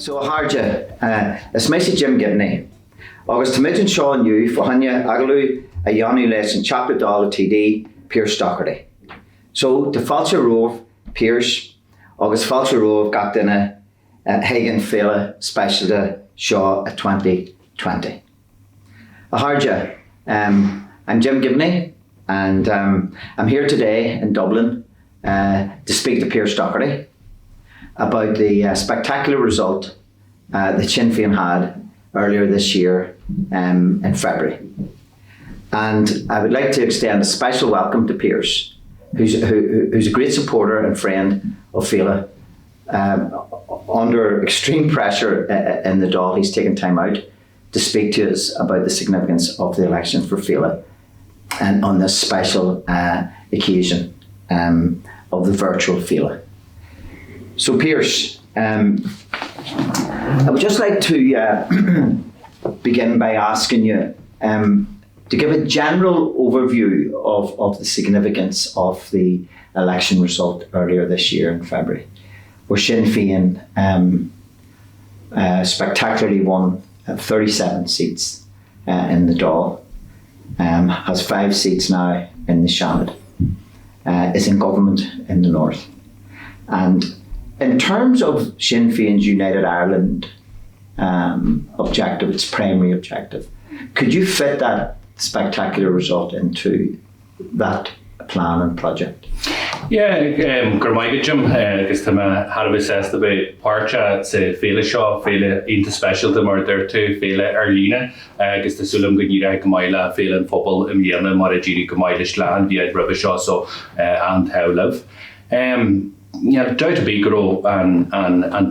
So harja, is meisi Jim Gibney. Agus tamidin Sean you for hanya agalu a yoni lesson chapter dollar TD Pearse Doherty. So the falcha rove Pearse August falcha rove got in a Hagen Féile special Shaw at 2020. Harja, I'm Jim Gibney and I'm here today in Dublin to speak to Pearse Doherty about the spectacular result that Sinn Féin had earlier this year in February. And I would like to extend a special welcome to Pearse, who's a great supporter and friend of Féile. Under extreme pressure in the Dáil, he's taken time out to speak to us about the significance of the election for Féile and on this special occasion of the virtual Féile. So Pearse, I would just like to begin by asking you to give a general overview of the significance of the election result earlier this year in February, where Sinn Fein spectacularly won 37 seats in the Dáil, has 5 seats now in the Seanad, is in government in the north. And in terms of Sinn Féin's United Ireland objective, its primary objective, could you fit that spectacular result into that plan and project? Yeah, Gurmaigad Jim, agus tá Harbh says about Parcha sa Féile seo, Féile Inta Specialta mar dúirtu, Féile Arlína, agus tá sulam go níra gomaila Féile and Phobail mbliana mar a ddíri gomaila slán via rubbe seo so and how live. Yeah, doubt be grow and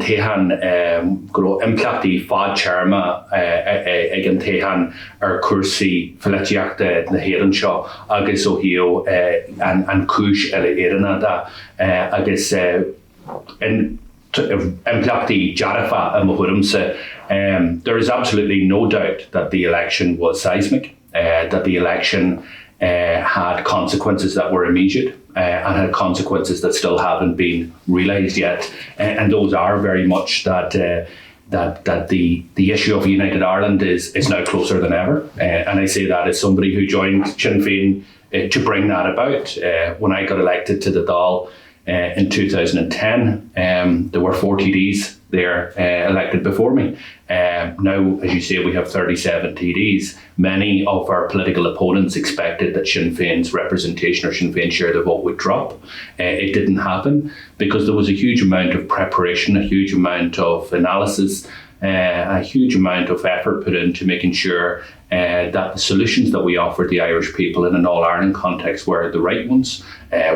tehan grow implachti fad charma again tehan or cursi filetiacta the heron shaw agus ohio and kush erina da agus in implachti jarafa and mahurumse. There is absolutely no doubt that the election was seismic, that the election had consequences that were immediate and had consequences that still haven't been realised yet, and those are very much that the issue of United Ireland is now closer than ever, and I say that as somebody who joined Sinn Fein to bring that about. When I got elected to the Dáil in 2010, there were 4 TDs there elected before me. Now, as you say, we have 37 TDs. Many of our political opponents expected that Sinn Féin's representation or Sinn Féin share the vote would drop. It didn't happen because there was a huge amount of preparation, a huge amount of analysis, a huge amount of effort put into making sure that the solutions that we offered the Irish people in an All-Ireland context were the right ones,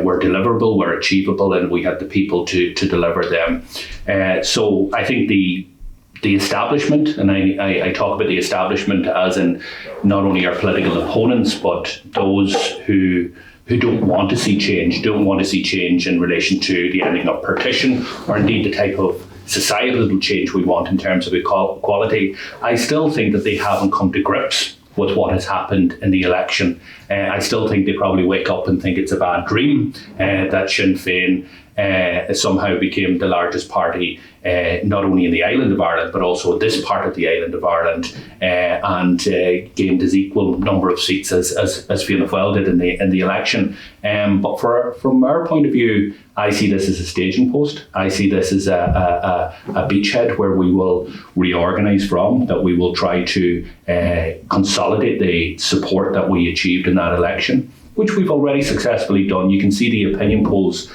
were deliverable, were achievable, and we had the people to deliver them. So I think the establishment, and I talk about the establishment as in not only our political opponents, but those who don't want to see change in relation to the ending of partition, or indeed the type of societal change we want in terms of equality. I still think that they haven't come to grips with what has happened in the election. I still think they probably wake up and think it's a bad dream that Sinn Féin somehow became the largest party, not only in the island of Ireland, but also this part of the island of Ireland, and gained as equal number of seats as Fianna Fáil did in the election. But from our point of view, I see this as a staging post. I see this as a beachhead where we will reorganise from, that we will try to consolidate the support that we achieved in that election, which we've already successfully done. You can see the opinion polls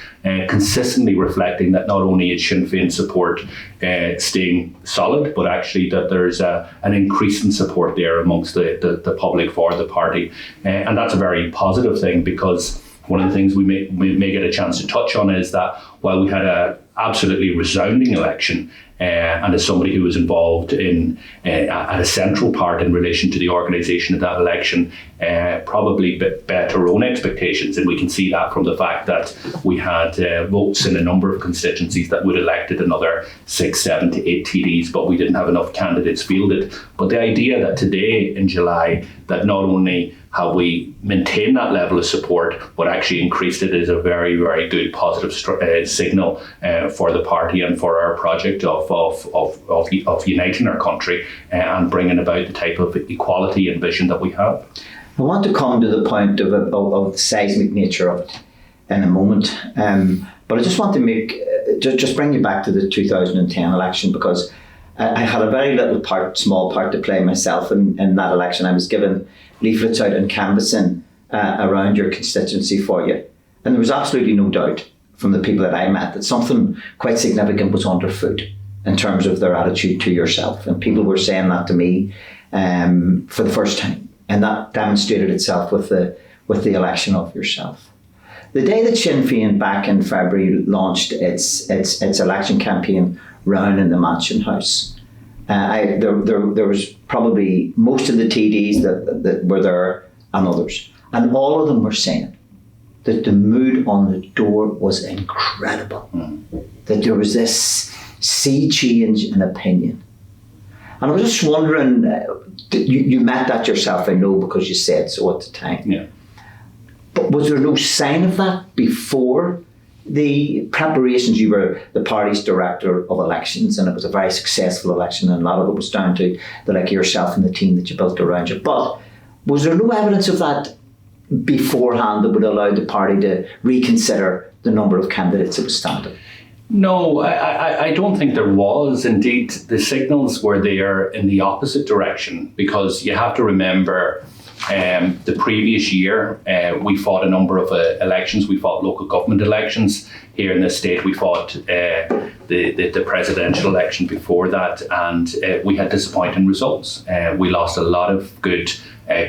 consistently reflecting that not only is Sinn Féin support staying solid, but actually that there's an increase in support there amongst the public for the party. And that's a very positive thing, because one of the things we may get a chance to touch on is that while we had a absolutely resounding election, and as somebody who was involved in at a central part in relation to the organisation of that election, probably bet our own expectations, and we can see that from the fact that we had votes in a number of constituencies that would have elected another 6, 7 to 8 TDs, but we didn't have enough candidates fielded. But the idea that today in July, that not only have we maintained that level of support, but actually increased it, is a very, very good positive signal for the party and for our project of uniting our country and bringing about the type of equality and vision that we have. I want to come to the point of the seismic nature of it in a moment, but I just want to just bring you back to the 2010 election, because I had a very small part to play myself in that election. I was given leaflets out and canvassing around your constituency for you, and there was absolutely no doubt from the people that I met that something quite significant was underfoot in terms of their attitude to yourself, and people were saying that to me for the first time, and that demonstrated itself with the election of yourself. The day that Sinn Féin back in February launched its election campaign round in the Mansion House, there was probably most of the TDs that were there and others, and all of them were saying that the mood on the door was incredible, that there was this sea change in opinion. And I was just wondering, you met that yourself, I know, because you said so at the time. Yeah. But was there no sign of that before the preparations? You were the party's director of elections, and it was a very successful election, and a lot of it was down to yourself and the team that you built around you. But was there no evidence of that beforehand that would allow the party to reconsider the number of candidates that was standing? No, I don't think there was. Indeed, the signals were there in the opposite direction, because you have to remember the previous year we fought a number of elections. We fought local government elections here in the state. We fought the presidential election before that, and we had disappointing results. We lost a lot of good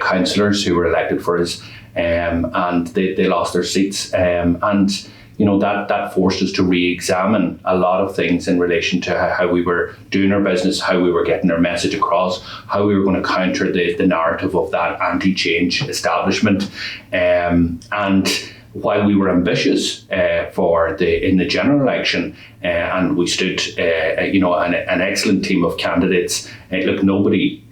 councillors who were elected for us, and they lost their seats. And you know, that forced us to re-examine a lot of things in relation to how we were doing our business, how we were getting our message across, how we were going to counter the narrative of that anti-change establishment. And while we were ambitious in the general election, and we stood, an excellent team of candidates. Look, nobody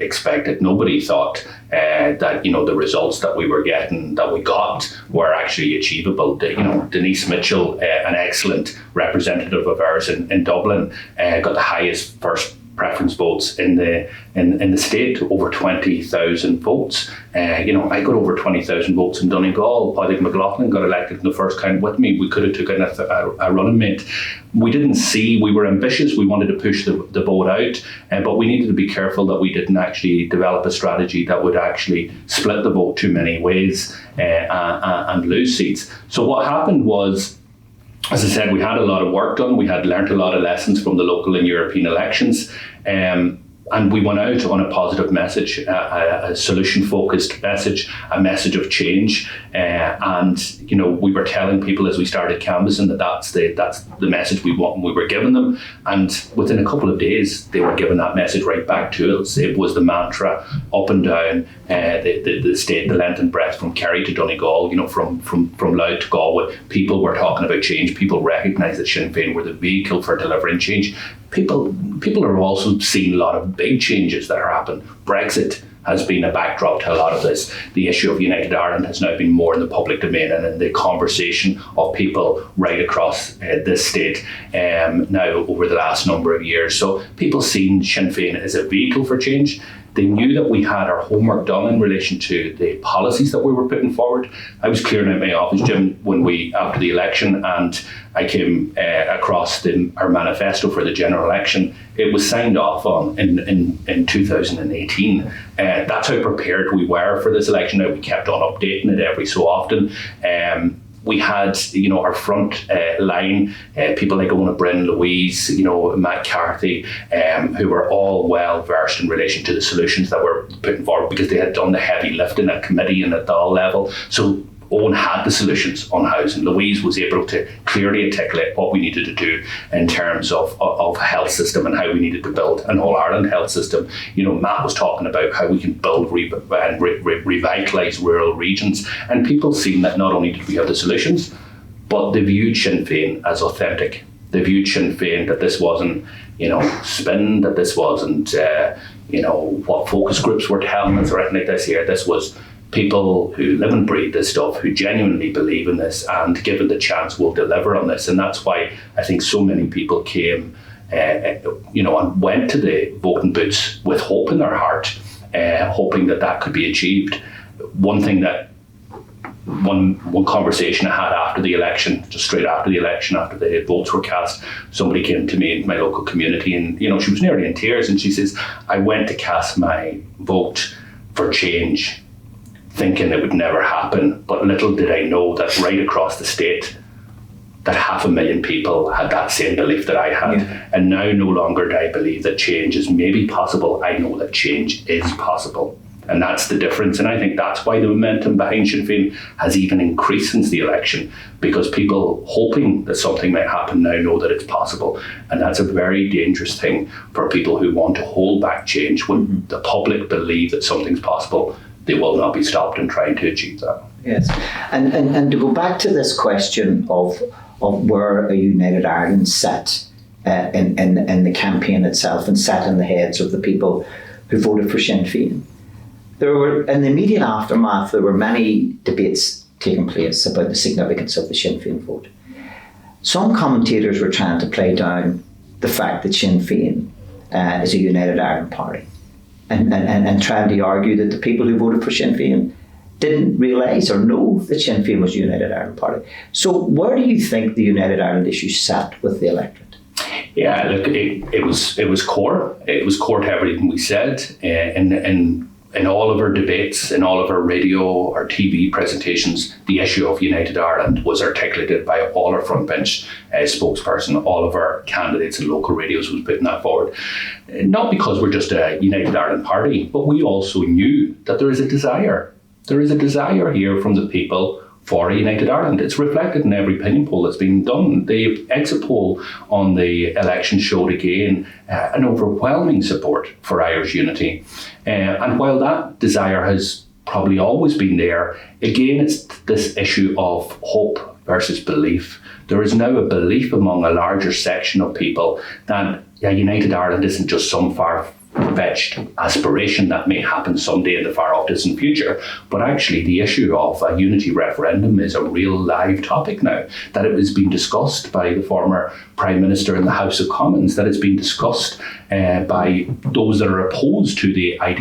thought that the results that we were getting, that we got, were actually achievable. Denise Mitchell, an excellent representative of ours in Dublin, got the highest first preference votes in the state, over 20,000 votes. I got over 20,000 votes in Donegal. Padraig McLaughlin got elected in the first count with me. We could have taken a running mate. We were ambitious. We wanted to push the vote out, but we needed to be careful that we didn't actually develop a strategy that would actually split the vote too many ways and lose seats. So what happened was, as I said, we had a lot of work done. We had learnt a lot of lessons from the local and European elections. And we went out on a positive message, a solution-focused message, a message of change. And we were telling people as we started canvassing that's the message we want. We were giving them, and within a couple of days, they were giving that message right back to us. It was the mantra up and down the state, the length and breadth, from Kerry to Donegal. From Louth to Galway, people were talking about change. People recognised that Sinn Féin were the vehicle for delivering change. People are also seeing a lot of big changes that are happening. Brexit has been a backdrop to a lot of this. The issue of United Ireland has now been more in the public domain and in the conversation of people right across this state now over the last number of years. So people seeing Sinn Féin as a vehicle for change. They knew that we had our homework done in relation to the policies that we were putting forward. I was clearing out my office, Jim, after the election, and I came across our manifesto for the general election. It was signed off on in 2018. That's how prepared we were for this election. Now, we kept on updating it every so often. We had, our front line, people like Ona Bryn, Louise, Matt Carthy, who were all well versed in relation to the solutions that were putting forward, because they had done the heavy lifting at committee and at Dáil level. So Owen had the solutions on housing. Louise was able to clearly articulate what we needed to do in terms of health system and how we needed to build an all-Ireland health system. Matt was talking about how we can build and revitalise rural regions, and people seen that not only did we have the solutions, but they viewed Sinn Féin as authentic. They viewed Sinn Féin that this wasn't, spin, that this wasn't, what focus groups were telling us or anything like this here. This was people who live and breathe this stuff, who genuinely believe in this, and given the chance will deliver on this. And that's why I think so many people came, and went to the voting booths with hope in their heart, hoping that could be achieved. One conversation I had after the election, just straight after the election, after the votes were cast, somebody came to me in my local community, and she was nearly in tears, and she says, I went to cast my vote for change, thinking it would never happen, but little did I know that right across the state, that 500,000 people had that same belief that I had. Yeah. And now no longer do I believe that change is maybe possible, I know that change is possible. And that's the difference. And I think that's why the momentum behind Sinn Féin has even increased since the election, because people hoping that something might happen now know that it's possible. And that's a very dangerous thing for people who want to hold back change. When the public believe that something's possible, they will not be stopped in trying to achieve that. Yes. And to go back to this question of where a United Ireland sat in the campaign itself and sat in the heads of the people who voted for Sinn Féin. There were, in the immediate aftermath, there were many debates taking place about the significance of the Sinn Féin vote. Some commentators were trying to play down the fact that Sinn Féin is a United Ireland party, and trying to argue that the people who voted for Sinn Féin didn't realise or know that Sinn Féin was a United Ireland party. So where do you think the United Ireland issue sat with the electorate? Yeah, look, it was core. It was core to everything we said in all of our debates, in all of our radio, our TV presentations. The issue of United Ireland was articulated by all our front bench spokesperson. All of our candidates and local radios was putting that forward. Not because we're just a United Ireland party, but we also knew that there is a desire. There is a desire here from the people for a United Ireland. It's reflected in every opinion poll that's been done. The exit poll on the election showed again an overwhelming support for Irish unity. And while that desire has probably always been there, again, it's this issue of hope versus belief. There is now a belief among a larger section of people that United Ireland isn't just some far-fetched aspiration that may happen someday in the far-off distant future, but actually the issue of a unity referendum is a real live topic now, that it has been discussed by the former Prime Minister in the House of Commons, that it's been discussed by those that are opposed to the idea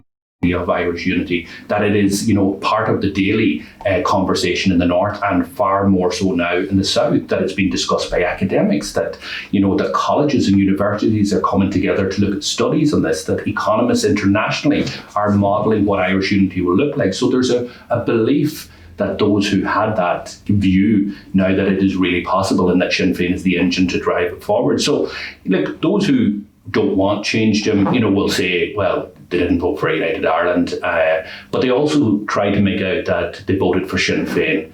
of Irish unity, that it is, part of the daily conversation in the north, and far more so now in the south, that it's been discussed by academics, that that colleges and universities are coming together to look at studies on this, that economists internationally are modelling what Irish unity will look like. So there's a belief that those who had that view now that it is really possible, and that Sinn Féin is the engine to drive it forward. So look, those who don't want change, Jim, will say, well, they didn't vote for United Ireland, but they also tried to make out that they voted for Sinn Féin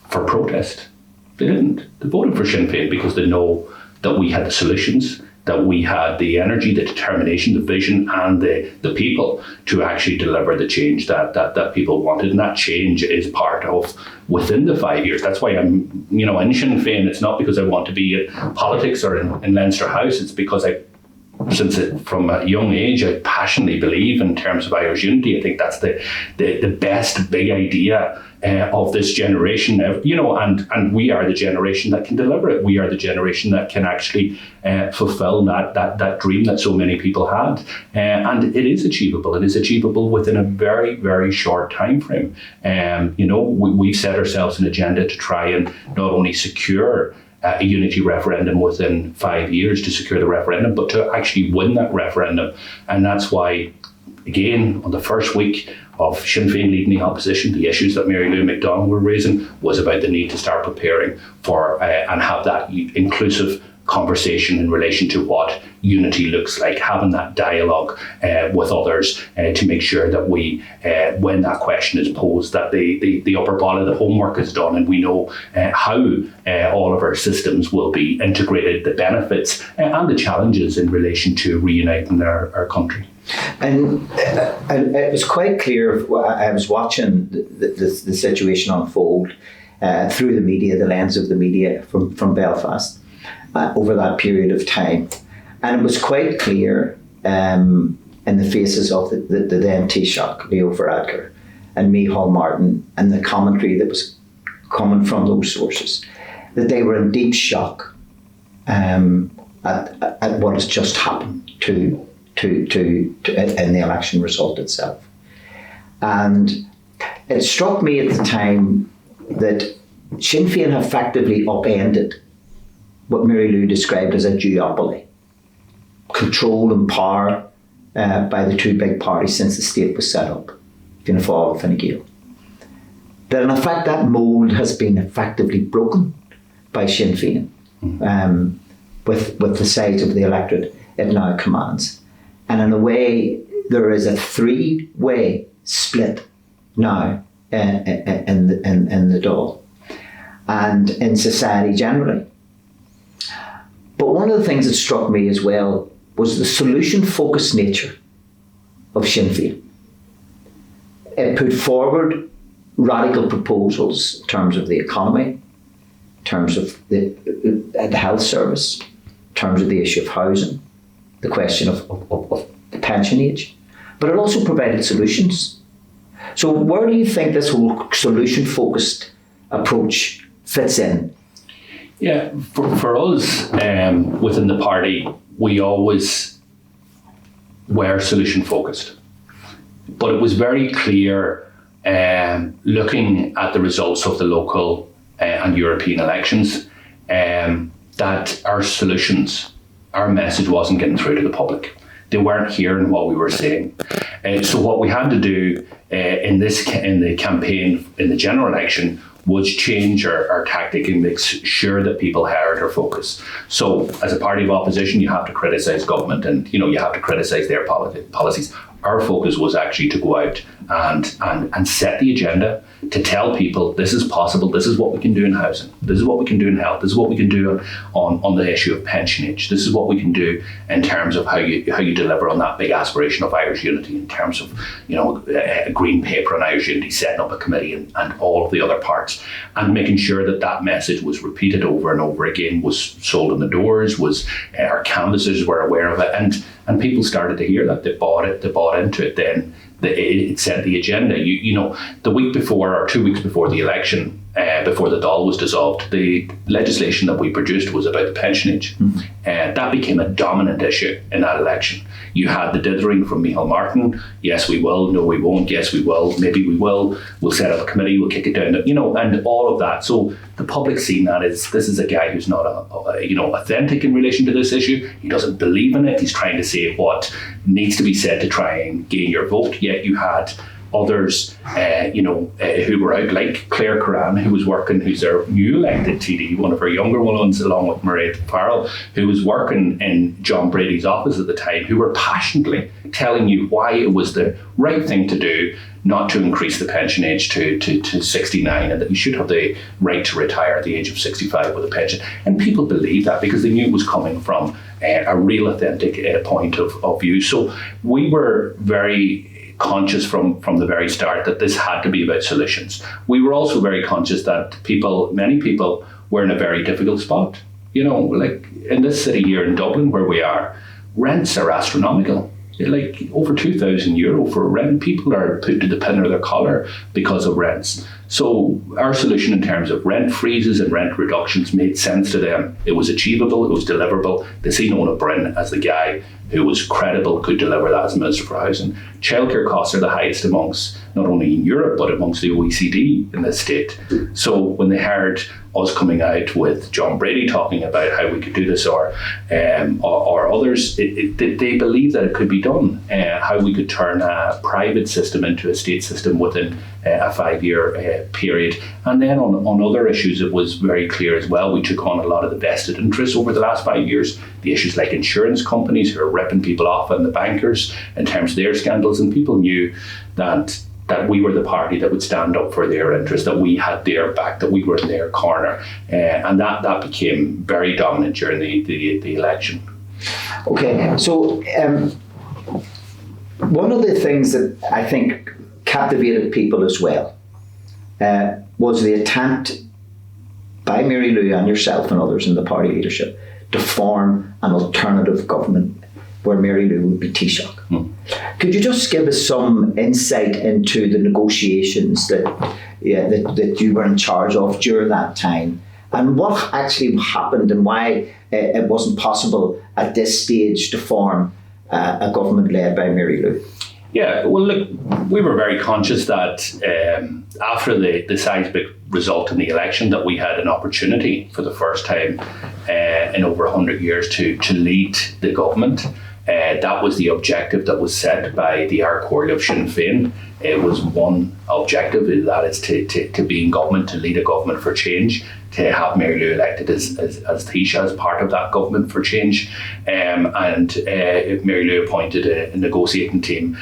for protest. They didn't. They voted for Sinn Féin because they know that we had the solutions, that we had the energy, the determination, the vision, and the people to actually deliver the change that people wanted. And that change is part of within the 5 years. That's why I'm, in Sinn Féin. It's not because I want to be in politics or in Leinster House. It's because from a young age, I passionately believe in terms of Irish unity. I think that's the best big idea of this generation, and we are the generation that can deliver it. We are the generation that can actually fulfill that dream that so many people had. And it is achievable. It is achievable within a very, very short time frame. We've set ourselves an agenda to try and not only secure a unity referendum within 5 years, to secure the referendum, but to actually win that referendum. And that's why, again, on the first week of Sinn Féin leading the opposition, the issues that Mary Lou McDonald were raising was about the need to start preparing for and have that inclusive conversation in relation to what unity looks like, having that dialogue with others to make sure that we, when that question is posed, that the upper body of the homework is done and we know how all of our systems will be integrated, the benefits and the challenges in relation to reuniting our country. And it was quite clear. I was watching the situation unfold through the media, the lens of the media from Belfast over that period of time. And it was quite clear in the faces of the then Taoiseach, Leo Varadkar, and Micheál Martin, and the commentary that was coming from those sources, that they were in deep shock at what has just happened to in the election result itself. And it struck me at the time that Sinn Féin have effectively upended what Mary Lou described as a duopoly, control and power by the two big parties since the state was set up, Fianna Fáil and Fine Gael. That in effect that mould has been effectively broken by Sinn Féin with the size of the electorate it now commands. And in a way, there is a three-way split now in the Dáil and in society generally. But one of the things that struck me as well was the solution-focused nature of Sinn Féin. It put forward radical proposals in terms of the economy, in terms of the health service, in terms of the issue of housing, the question of the pension age, but it also provided solutions. So where do you think this whole solution-focused approach fits in? Yeah, for us within the party, we always were solution-focused. But it was very clear looking at the results of the local and European elections that our solutions, our message wasn't getting through to the public. They weren't hearing what we were saying. So what we had to do in the campaign, in the general election, was change our tactic and make sure that people heard our focus. So as a party of opposition, you have to criticise government and you have to criticise their policies. Our focus was actually to go out and set the agenda, to tell people this is possible, this is what we can do in housing, this is what we can do in health, this is what we can do on the issue of pension age, this is what we can do in terms of how you deliver on that big aspiration of Irish unity, in terms of a green paper on Irish unity, setting up a committee and all of the other parts, and making sure that message was repeated over and over again, was sold in the doors, was our canvassers were aware of it, and people started to hear that. They bought into it. Then it set the agenda. The week before or 2 weeks before the election, before the Dáil was dissolved, the legislation that we produced was about the pension age. That became a dominant issue in that election. You had the dithering from Micheál Martin. Yes, we will. No, we won't. Yes, we will. Maybe we will. We'll set up a committee. We'll kick it down. And all of that. So the public seen that as this is a guy who's not authentic in relation to this issue. He doesn't believe in it. He's trying to say what needs to be said to try and gain your vote. Yet you had others, who were out, like Claire Curran, who was working, who's our new elected TD, one of our younger ones, along with Mairead Farrell, who was working in John Brady's office at the time, who were passionately telling you why it was the right thing to do not to increase the pension age to 69, and that you should have the right to retire at the age of 65 with a pension. And people believed that because they knew it was coming from a real authentic point of view. So we were very conscious from the very start that this had to be about solutions. We were also very conscious that many people were in a very difficult spot. Like in this city here in Dublin where we are, rents are astronomical. Like over €2,000 for rent. People are put to the pin of their collar because of rents. So our solution in terms of rent freezes and rent reductions made sense to them. It was achievable, it was deliverable. They see Owen O'Brien as the guy who was credible, could deliver that as Minister for Housing. Childcare costs are the highest amongst, not only in Europe, but amongst the OECD in this state. So when they heard us coming out with John Brady talking about how we could do this, or others, they believed that it could be done, how we could turn a private system into a state system within a 5-year period. And then on other issues, it was very clear as well. We took on a lot of the vested interests over the last 5 years, the issues like insurance companies who are ripping people off and the bankers in terms of their scandals, and people knew that we were the party that would stand up for their interests, that we had their back, that we were in their corner. And that became very dominant during the election. Okay, so one of the things that I think captivated people as well was the attempt by Mary Lou and yourself and others in the party leadership to form an alternative government where Mary Lou would be Taoiseach. Could you just give us some insight into the negotiations that you were in charge of during that time, and what actually happened and why it wasn't possible at this stage to form a government led by Mary Lou? Yeah, well, look, we were very conscious that after the seismic result in the election, that we had an opportunity for the first time in over 100 years to lead the government. That was the objective that was set by the chord of Sinn Fein. It was one objective, that is to be in government, to lead a government for change, to have Mary Lou elected as Taoiseach, as part of that government for change. And Mary Lou appointed a negotiating team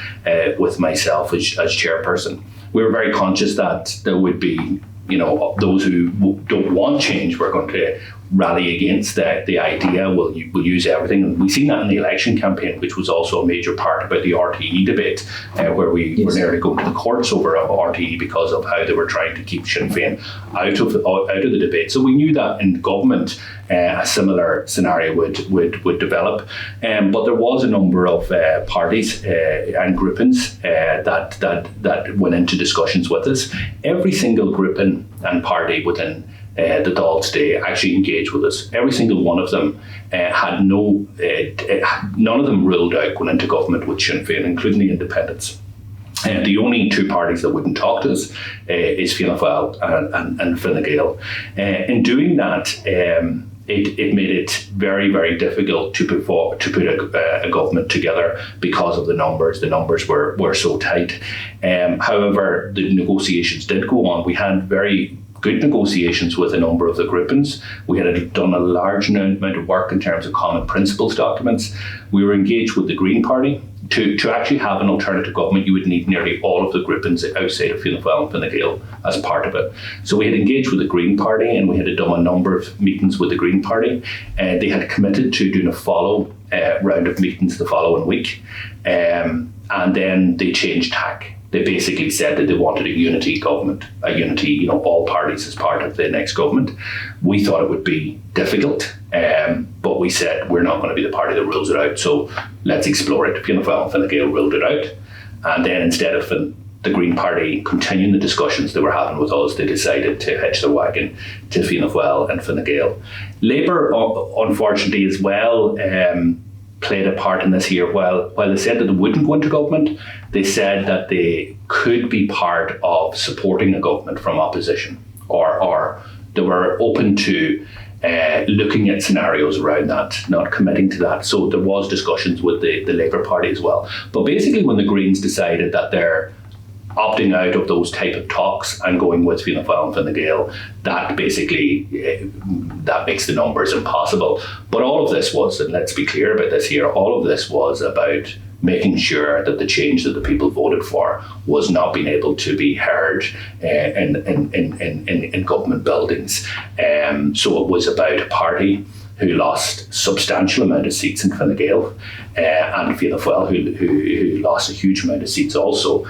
with myself as chairperson. We were very conscious that there would be, those who don't want change were going to rally against the idea. We'll use everything, and we've seen that in the election campaign, which was also a major part about the RTE debate, where we were nearly going to the courts over RTE because of how they were trying to keep Sinn Féin out of the debate. So we knew that in government a similar scenario would develop, but there was a number of parties and groupings that went into discussions with us. Every single grouping and party within the Dáil today actually engaged with us. Every single one of them had none of them ruled out going into government with Sinn Féin, including the independents. The only two parties that wouldn't talk to us is Fianna Fáil and Fine Gael. In doing that, it made it very, very difficult to put a government together because of the numbers. The numbers were so tight. However, the negotiations did go on. We had very good negotiations with a number of the groupings. We had done a large amount of work in terms of common principles documents. We were engaged with the Green Party. To actually have an alternative government, you would need nearly all of the groupings outside of Fianna Fáil and Fine Gael as part of it. So we had engaged with the Green Party, and we had done a number of meetings with the Green Party. They had committed to doing a follow round of meetings the following week, and then they changed tack. They basically said that they wanted a unity government, all parties as part of the next government. We thought it would be difficult, but we said we're not going to be the party that rules it out, so let's explore it. Fianna Fáil and Fine Gael ruled it out, and then instead of the Green Party continuing the discussions they were having with us, they decided to hitch their wagon to Fianna Fáil and Fine Gael. Labour, unfortunately, as well, played a part in this here. While they said that they wouldn't go into government, they said that they could be part of supporting a government from opposition, or they were open to looking at scenarios around that, not committing to that. So there was discussions with the Labour Party as well. But basically when the Greens decided that they're opting out of those type of talks and going with Fianna Fáil and Fine Gael, that basically that makes the numbers impossible. But all of this was, and let's be clear about this here, all of this was about making sure that the change that the people voted for was not being able to be heard in government buildings. So it was about a party who lost substantial amount of seats in Fine Gael, and Fianna Fáil who lost a huge amount of seats also,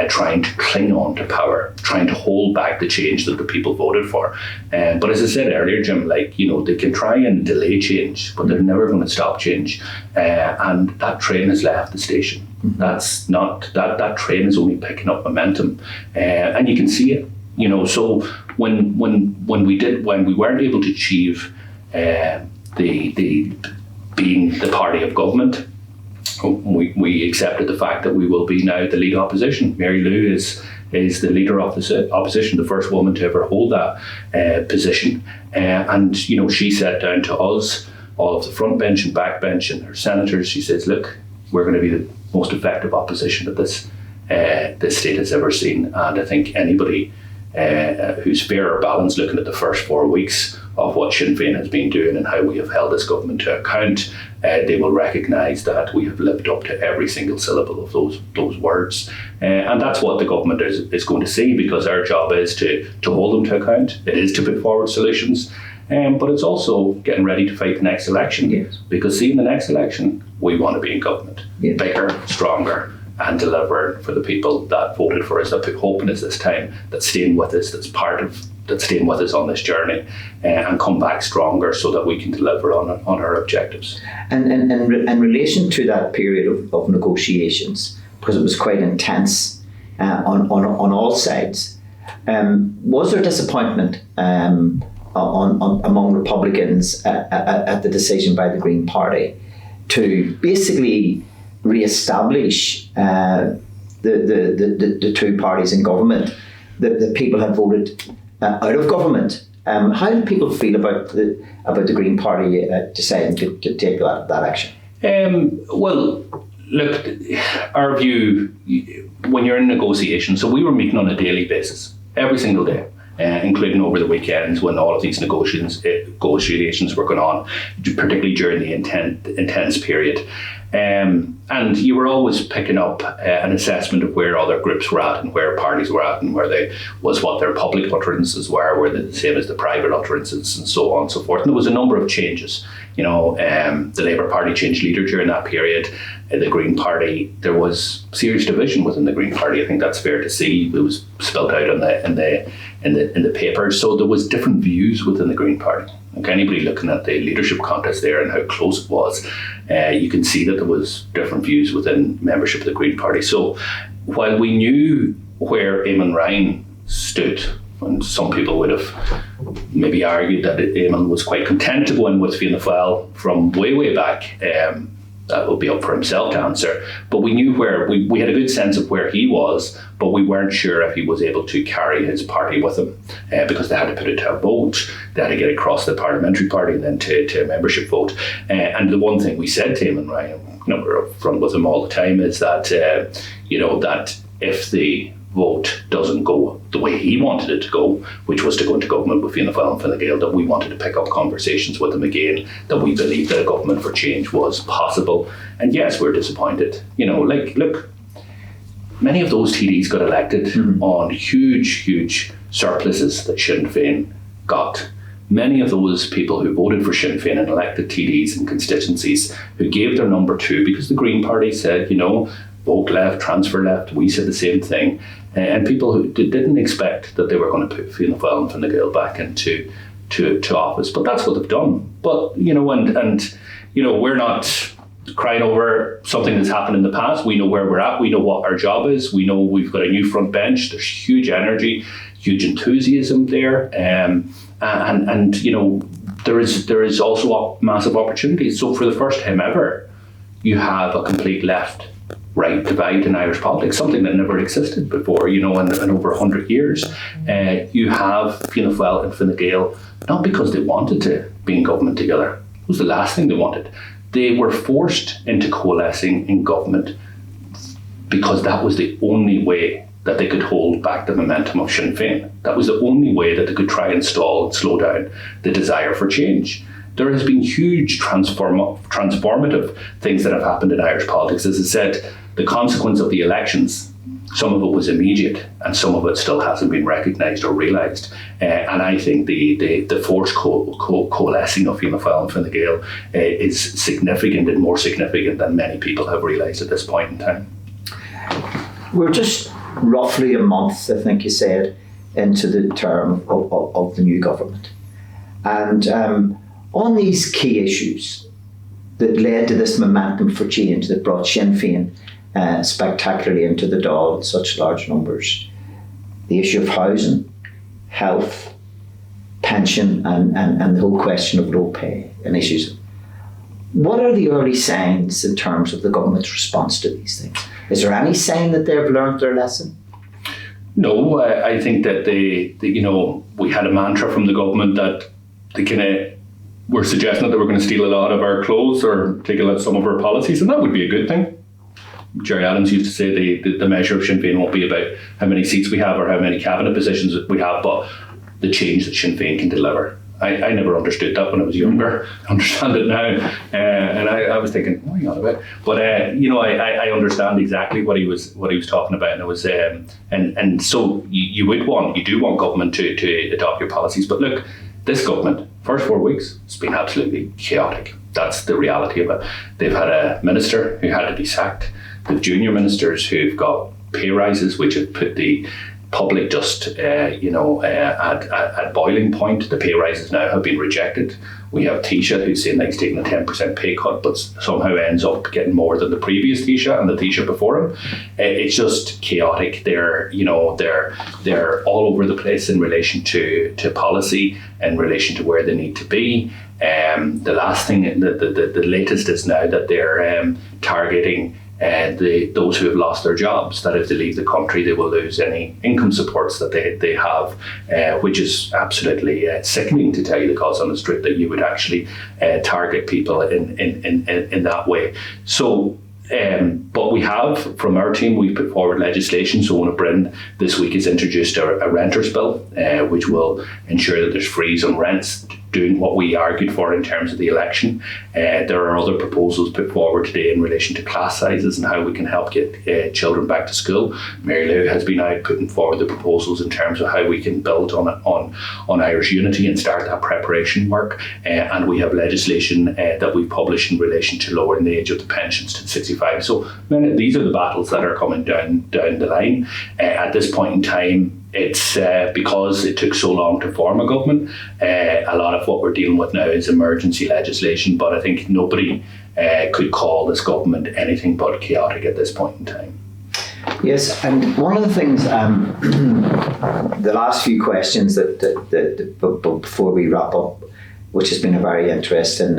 trying to cling on to power, trying to hold back the change that the people voted for. But as I said earlier, Jim, they can try and delay change, but they're never going to stop change. And that train has left the station. That's not that train is only picking up momentum, and you can see it. So when we weren't able to achieve the being the party of government, we accepted the fact that we will be now the lead opposition. Mary Lou is the leader of the opposition, the first woman to ever hold that position. And, she sat down to us, all of the front bench and back bench and her senators. She says, look, we're going to be the most effective opposition that this state has ever seen. And I think anybody who's fair or balanced looking at the first 4 weeks of what Sinn Féin has been doing and how we have held this government to account, they will recognise that we have lived up to every single syllable of those words. And that's what the government is going to see, because our job is to hold them to account. It is to put forward solutions. But it's also getting ready to fight the next election. Yes. Because see, in the next election, we want to be in government. Yes. Bigger, stronger, and deliver for the people that voted for us, that put hope in us this time, that's staying with us, that's staying with us on this journey, and come back stronger so that we can deliver on our objectives. And in relation to that period of negotiations, because it was quite intense on all sides, was there disappointment among Republicans at the decision by the Green Party to basically re-establish the two parties in government that people had voted out of government? How do people feel about the Green Party deciding to take that action? Well, look, our view, when you're in negotiations, so we were meeting on a daily basis, every single day. Including over the weekends when all of these negotiations were going on, particularly during the intense period. And you were always picking up an assessment of where other groups were at and where parties were at and what their public utterances were they the same as the private utterances and so on and so forth. And there was a number of changes. The Labour Party changed leader during that period. The Green Party, there was serious division within the Green Party. I think that's fair to see. It was spelled out in the papers. So there was different views within the Green Party. Like anybody looking at the leadership contest there and how close it was, you can see that there was different views within membership of the Green Party. So while we knew where Eamon Ryan stood, and some people would have maybe argued that Eamon was quite content to go in with Fianna Fáil from way back, that would be up for himself to answer. But we knew we had a good sense of where he was, but we weren't sure if he was able to carry his party with him, because they had to put it to a vote, they had to get across the parliamentary party and then to a membership vote. And the one thing we said to him, and Ryan, we're up front with him all the time, is that that if the vote doesn't go the way he wanted it to go, which was to go into government with Fianna Fáil and Fine Gael, that we wanted to pick up conversations with him again, that we believed that a government for change was possible. And yes, we're disappointed. Look, many of those TDs got elected on huge surpluses that Sinn Féin got. Many of those people who voted for Sinn Féin and elected TDs and constituencies who gave their number to, because the Green Party said, vote left, transfer left, we said the same thing. And people who didn't expect that they were going to put Fianna Fáil and Fine Gael back into office. But that's what they've done. But, we're not crying over something that's happened in the past. We know where we're at. We know what our job is. We know we've got a new front bench. There's huge energy, huge enthusiasm there. And there is also massive opportunities. So for the first time ever, you have a complete left-right divide in Irish politics, something that never existed before, in over 100 years. You have Fianna Fáil and Fine Gael, not because they wanted to be in government together. It was the last thing they wanted. They were forced into coalescing in government because that was the only way that they could hold back the momentum of Sinn Féin. That was the only way that they could try and stall and slow down the desire for change. There has been huge transformative things that have happened in Irish politics. As I said, the consequence of the elections, some of it was immediate and some of it still hasn't been recognised or realised. And I think the forced coalescing of Fianna Fáil and Fine Gael is significant and more significant than many people have realised at this point in time. We're just roughly a month, I think you said, into the term of the new government. And on these key issues that led to this momentum for change that brought Sinn Féin spectacularly into the Dáil in such large numbers, the issue of housing, health, pension, and the whole question of low pay and issues. What are the early signs in terms of the government's response to these things? Is there any sign that they've learned their lesson? No, I think that we had a mantra from the government that they kind of were suggesting that they were going to steal a lot of our clothes or take a lot of some of our policies, and that would be a good thing. Jerry Adams used to say the measure of Sinn Féin won't be about how many seats we have or how many cabinet positions we have, but the change that Sinn Féin can deliver. I never understood that when I was younger. I understand it now, and I was thinking, what are you on about? But I understand exactly what he was talking about, and it was and so you do want government to adopt your policies. But look, this government, first 4 weeks, it's been absolutely chaotic. That's the reality of it. They've had a minister who had to be sacked. They've junior ministers who've got pay rises, which have put the public just at boiling point. The pay rises now have been rejected. We have Taoiseach who's saying that he's taking a 10% pay cut, but somehow ends up getting more than the previous Taoiseach and the Taoiseach before him. It's just chaotic. They're all over the place in relation to policy, in relation to where they need to be. The last thing, the latest is now that they're targeting those who have lost their jobs, that if they leave the country they will lose any income supports that they have, which is absolutely sickening, to tell you the cause on the street, that you would actually target people in that way. So but we have, from our team, we've put forward legislation. So Ona Bryn this week has introduced a renters bill, which will ensure that there's freeze on rents, doing what we argued for in terms of the election. There are other proposals put forward today in relation to class sizes and how we can help get children back to school. Mary Lou has been out putting forward the proposals in terms of how we can build on Irish unity and start that preparation work. And we have legislation that we published in relation to lowering the age of the pensions to 65. So these are the battles that are coming down the line. At this point in time, it's because it took so long to form a government. A lot of what we're dealing with now is emergency legislation, but I think nobody could call this government anything but chaotic at this point in time. Yes, and one of the things, the last few questions that before we wrap up, which has been a very interesting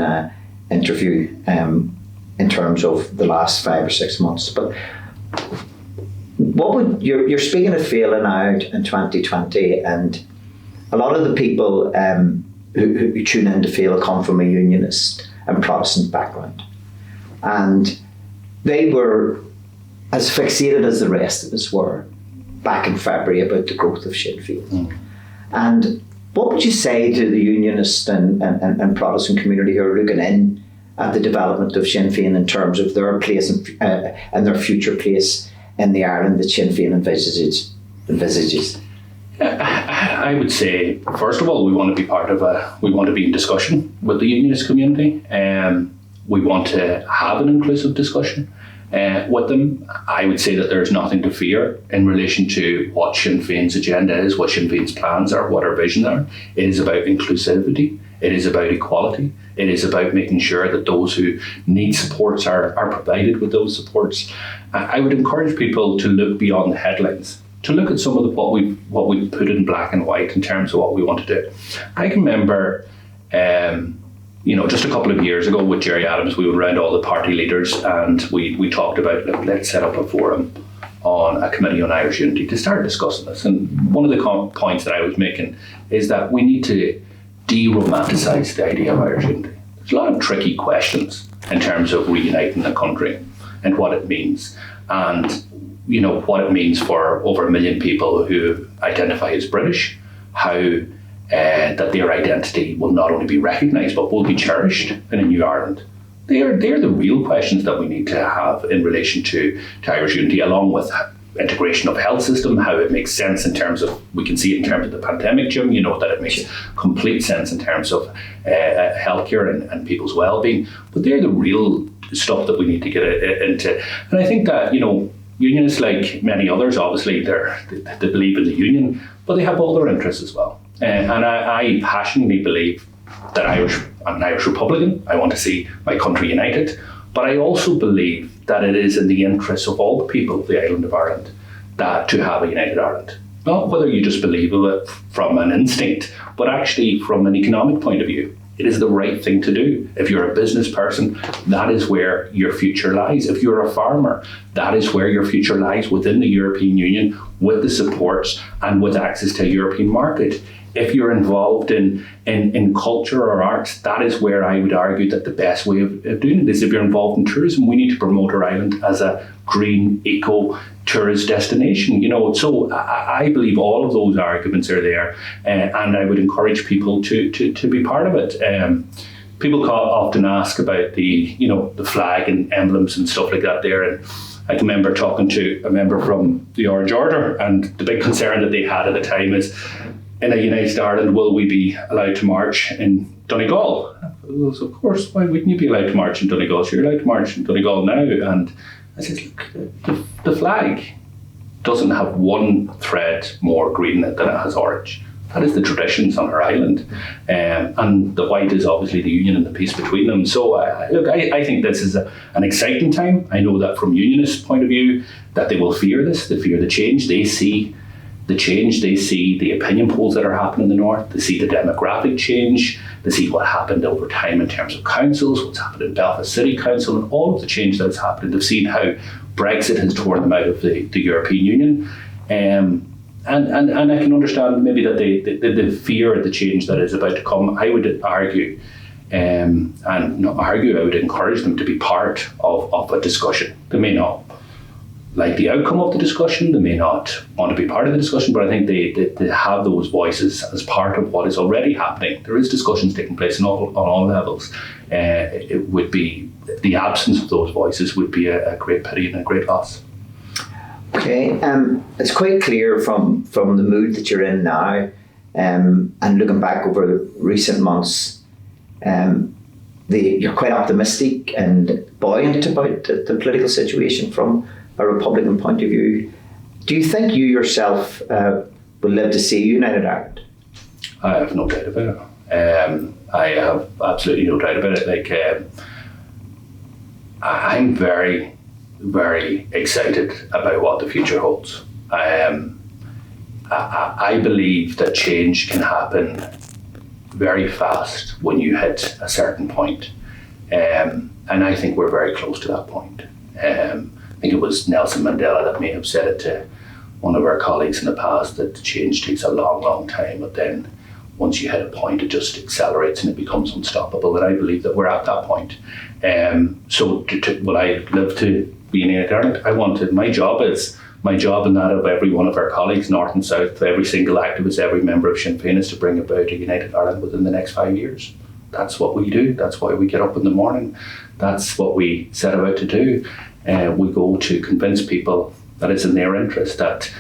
interview in terms of the last 5 or 6 months, but what would you're speaking at Féile now in 2020, and a lot of the people who tune into Féile come from a unionist and Protestant background, and they were as fixated as the rest of us were back in February about the growth of Sinn Féin. And what would you say to the unionist and Protestant community who are looking in at the development of Sinn Féin in terms of their place and their future place in the Ireland that Sinn Féin envisages? I would say, first of all, we want to be in discussion with the unionist community. We want to have an inclusive discussion with them. I would say that there's nothing to fear in relation to what Sinn Féin's agenda is, what Sinn Féin's plans are, what our vision are. It is about inclusivity. It is about equality. It is about making sure that those who need supports are provided with those supports. I would encourage people to look beyond the headlines, to look at some of what we've put in black and white in terms of what we want to do. I can remember, just a couple of years ago with Jerry Adams, we went around all the party leaders and we talked about, let's set up a forum on a committee on Irish unity to start discussing this. And one of the points that I was making is that we need to de-romanticise the idea of Irish unity. There's a lot of tricky questions in terms of reuniting the country and what it means, and what it means for over 1 million people who identify as British, how that their identity will not only be recognised but will be cherished in a new Ireland. They're the real questions that we need to have in relation to Irish unity, along with integration of health system, how it makes sense in terms of, we can see it in terms of the pandemic, Jim, that it makes complete sense in terms of healthcare and people's well-being. But they're the real stuff that we need to get into. And I think that, unionists, like many others, obviously they believe in the union, but they have other interests as well. And I passionately believe that I'm an Irish Republican. I want to see my country united. But I also believe that it is in the interests of all the people of the island of Ireland to have a united Ireland. Not whether you just believe of it from an instinct, but actually from an economic point of view. It is the right thing to do. If you're a business person, that is where your future lies. If you're a farmer, that is where your future lies, within the European Union, with the supports and with access to a European market. If you're involved in culture or arts, that is where I would argue that the best way of doing it is. If you're involved in tourism, we need to promote our island as a green, eco tourist destination. So I believe all of those arguments are there, and I would encourage people to be part of it. People often ask about the flag and emblems and stuff like that there, and I can remember talking to a member from the Orange Order, and the big concern that they had at the time is, in a United Ireland, will we be allowed to march in Donegal? So of course, why wouldn't you be allowed to march in Donegal? So you're allowed to march in Donegal now. And I said, look, the flag doesn't have one thread more green than it has orange. That is the traditions on our island. And the white is obviously the union and the peace between them. So I think this is an exciting time. I know that from Unionist point of view, that they will fear this, they fear the change. They see the change, they see the opinion polls that are happening in the north, they see the demographic change, they see what happened over time in terms of councils, what's happened in Belfast City Council, and all of the change that's happened. They've seen how Brexit has torn them out of the European Union. And I can understand maybe that the fear of the change that is about to come. I would argue, and not argue, I would encourage them to be part of a discussion. They may not like the outcome of the discussion, they may not want to be part of the discussion, but I think they have those voices as part of what is already happening. There is discussions taking place on all levels. It would be, the absence of those voices would be a great pity and a great loss. Okay, it's quite clear from the mood that you're in now, and looking back over the recent months, you're quite optimistic and buoyant about the political situation from a Republican point of view. Do you think you yourself will live to see United Ireland? I have no doubt about it. I have absolutely no doubt about it. I'm very, very excited about what the future holds. I believe that change can happen very fast when you hit a certain point. And I think we're very close to that point. I think it was Nelson Mandela that may have said it to one of our colleagues in the past, that the change takes a long, long time, but then once you hit a point, it just accelerates and it becomes unstoppable. And I believe that we're at that point. So will I live to be in United Ireland? I want to. My job and that of every one of our colleagues, north and south, every single activist, every member of Sinn Féin, is to bring about a United Ireland within the next 5 years. That's what we do. That's why we get up in the morning. That's what we set about to do. We go to convince people that it's in their interest, that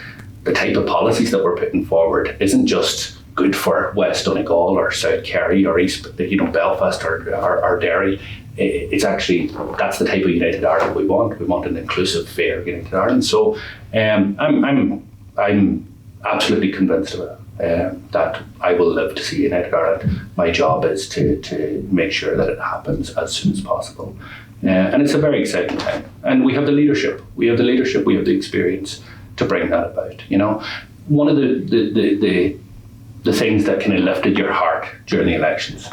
the type of policies that we're putting forward isn't just good for West Donegal or South Kerry or East, Belfast or Derry. It's actually, that's the type of United Ireland we want. We want an inclusive, fair United Ireland. So I'm absolutely convinced of it, that I will live to see United Ireland. My job is to make sure that it happens as soon as possible. And it's a very exciting time. And we have the leadership. We have the experience to bring that about. One of the things that kind of lifted your heart during the elections,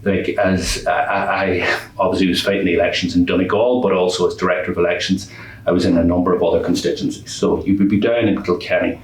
as I obviously was fighting the elections in Donegal, but also as director of elections, I was in a number of other constituencies. So you would be down in Kilkenny,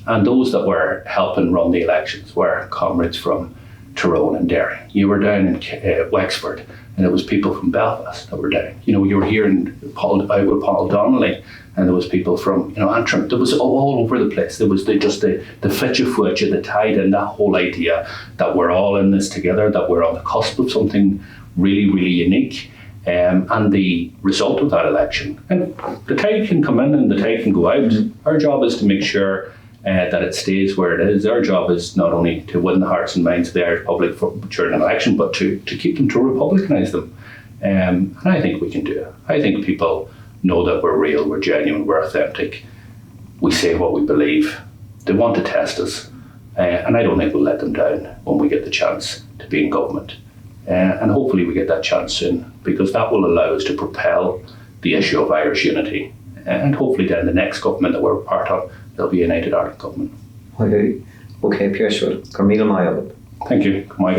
and those that were helping run the elections were comrades from Tyrone and Derry. You were down in Wexford, and it was people from Belfast that were down. You were hearing with Paul Donnelly, and there was people from Antrim. There was all over the place. There was the flitch of fuitch, the tide, and that whole idea that we're all in this together, that we're on the cusp of something really, really unique. And the result of that election, and the tide can come in and the tide can go out. Our job is to make sure that it stays where it is. Our job is not only to win the hearts and minds of the Irish public during an election, but to keep them, to republicanise them. And I think we can do it. I think people know that we're real, we're genuine, we're authentic. We say what we believe. They want to test us. And I don't think we'll let them down when we get the chance to be in government. And hopefully we get that chance soon, because that will allow us to propel the issue of Irish unity. And hopefully then the next government that we're part of, there'll be a United Ireland government. Okay, Pearse, Carmila Mayob. Thank you. Come on,